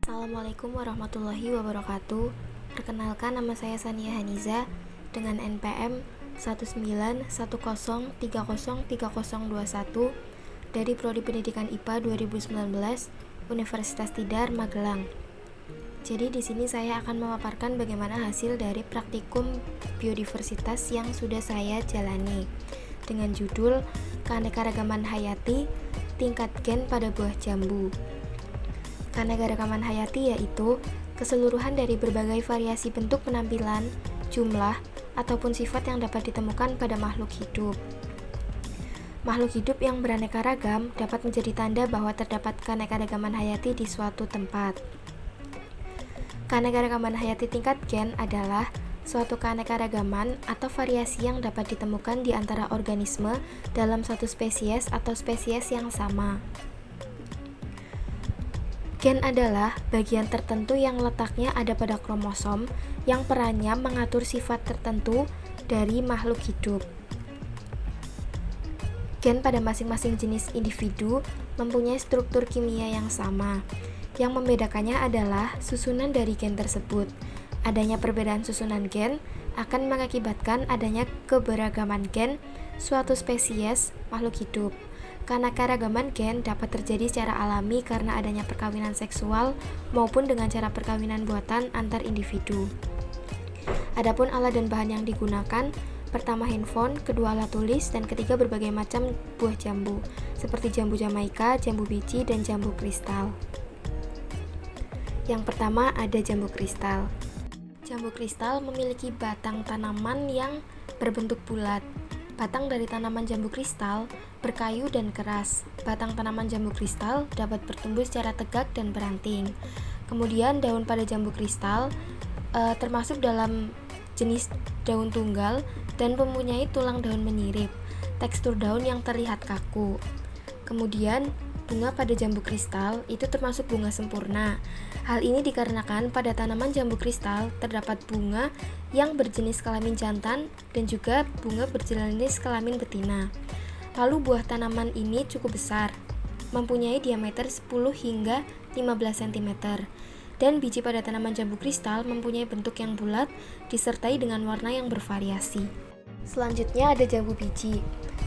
Assalamualaikum warahmatullahi wabarakatuh. Perkenalkan, nama saya Sania Haniza dengan NPM 19103030321 dari Prodi Pendidikan IPA 2019 Universitas Tidar, Magelang. Jadi di sini saya akan memaparkan bagaimana hasil dari praktikum biodiversitas yang sudah saya jalani dengan judul Keanekaragaman Hayati Tingkat Gen pada Buah Jambu. Keanekaragaman hayati yaitu keseluruhan dari berbagai variasi bentuk penampilan, jumlah, ataupun sifat yang dapat ditemukan pada makhluk hidup. Makhluk hidup yang beraneka ragam dapat menjadi tanda bahwa terdapat keanekaragaman hayati di suatu tempat. Keanekaragaman hayati tingkat gen adalah suatu keanekaragaman atau variasi yang dapat ditemukan di antara organisme dalam satu spesies atau spesies yang sama. Gen adalah bagian tertentu yang letaknya ada pada kromosom yang perannya mengatur sifat tertentu dari makhluk hidup. Gen pada masing-masing jenis individu mempunyai struktur kimia yang sama. Yang membedakannya adalah susunan dari gen tersebut. Adanya perbedaan susunan gen akan mengakibatkan adanya keberagaman gen suatu spesies makhluk hidup. Keanekaragaman gen dapat terjadi secara alami karena adanya perkawinan seksual maupun dengan cara perkawinan buatan antar individu. Adapun alat dan bahan yang digunakan, pertama handphone, kedua alat tulis, dan ketiga berbagai macam buah jambu, seperti jambu Jamaika, jambu biji, dan jambu kristal. Yang pertama ada jambu kristal. Jambu kristal memiliki batang tanaman yang berbentuk bulat. Batang dari tanaman jambu kristal berkayu dan keras. Batang tanaman jambu kristal dapat bertumbuh secara tegak dan beranting. Kemudian daun pada jambu kristal termasuk dalam jenis daun tunggal dan mempunyai tulang daun menyirip. Tekstur daun yang terlihat kaku. Kemudian bunga pada jambu kristal itu termasuk bunga sempurna. Hal ini dikarenakan pada tanaman jambu kristal terdapat bunga yang berjenis kelamin jantan dan juga bunga berjenis kelamin betina. Lalu buah tanaman ini cukup besar, mempunyai diameter 10 hingga 15 cm. Dan biji pada tanaman jambu kristal mempunyai bentuk yang bulat disertai dengan warna yang bervariasi. Selanjutnya ada jambu biji.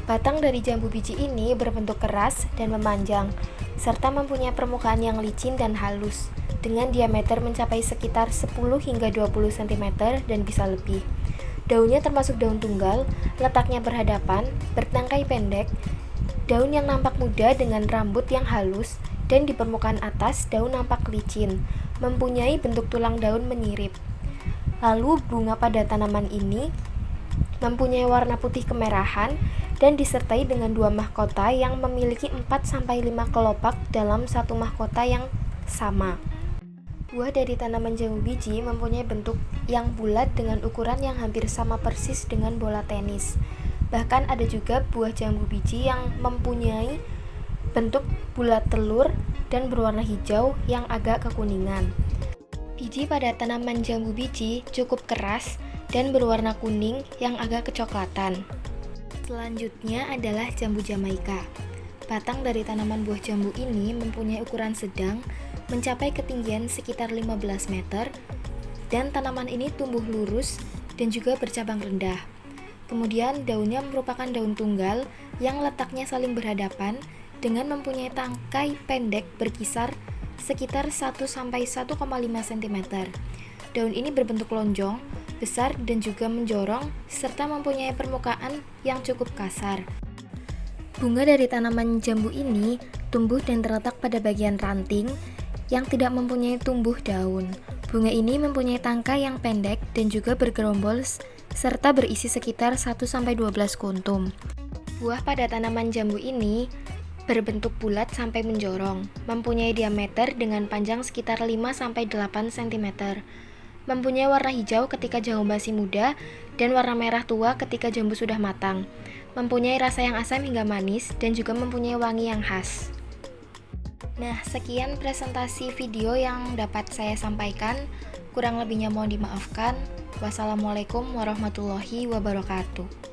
Batang dari jambu biji ini berbentuk keras dan memanjang, serta mempunyai permukaan yang licin dan halus, dengan diameter mencapai sekitar 10 hingga 20 cm dan bisa lebih. Daunnya termasuk daun tunggal, letaknya berhadapan, bertangkai pendek, daun yang nampak muda dengan rambut yang halus, dan di permukaan atas daun nampak licin, mempunyai bentuk tulang daun menyirip. Lalu bunga pada tanaman ini mempunyai warna putih kemerahan dan disertai dengan dua mahkota yang memiliki 4-5 kelopak dalam satu mahkota yang sama. Buah dari tanaman jambu biji mempunyai bentuk yang bulat dengan ukuran yang hampir sama persis dengan bola tenis. Bahkan ada juga buah jambu biji yang mempunyai bentuk bulat telur dan berwarna hijau yang agak kekuningan. Biji pada tanaman jambu biji cukup keras dan berwarna kuning yang agak kecoklatan. Selanjutnya adalah jambu Jamaika. Batang dari tanaman buah jambu ini mempunyai ukuran sedang, mencapai ketinggian sekitar 15 meter, dan tanaman ini tumbuh lurus dan juga bercabang rendah. Kemudian daunnya merupakan daun tunggal yang letaknya saling berhadapan dengan mempunyai tangkai pendek berkisar sekitar 1-1,5 cm. Daun ini berbentuk lonjong, besar dan juga menjorong, serta mempunyai permukaan yang cukup kasar. Bunga dari tanaman jambu ini tumbuh dan terletak pada bagian ranting yang tidak mempunyai tumbuh daun. Bunga ini mempunyai tangkai yang pendek dan juga bergerombol serta berisi sekitar 1-12 kuntum. Buah pada tanaman jambu ini berbentuk bulat sampai menjorong, mempunyai diameter dengan panjang sekitar 5-8 cm. Mempunyai warna hijau ketika jambu masih muda dan warna merah tua ketika jambu sudah matang. Mempunyai rasa yang asam hingga manis dan juga mempunyai wangi yang khas. Nah, sekian presentasi video yang dapat saya sampaikan. Kurang lebihnya mohon dimaafkan. Wassalamualaikum warahmatullahi wabarakatuh.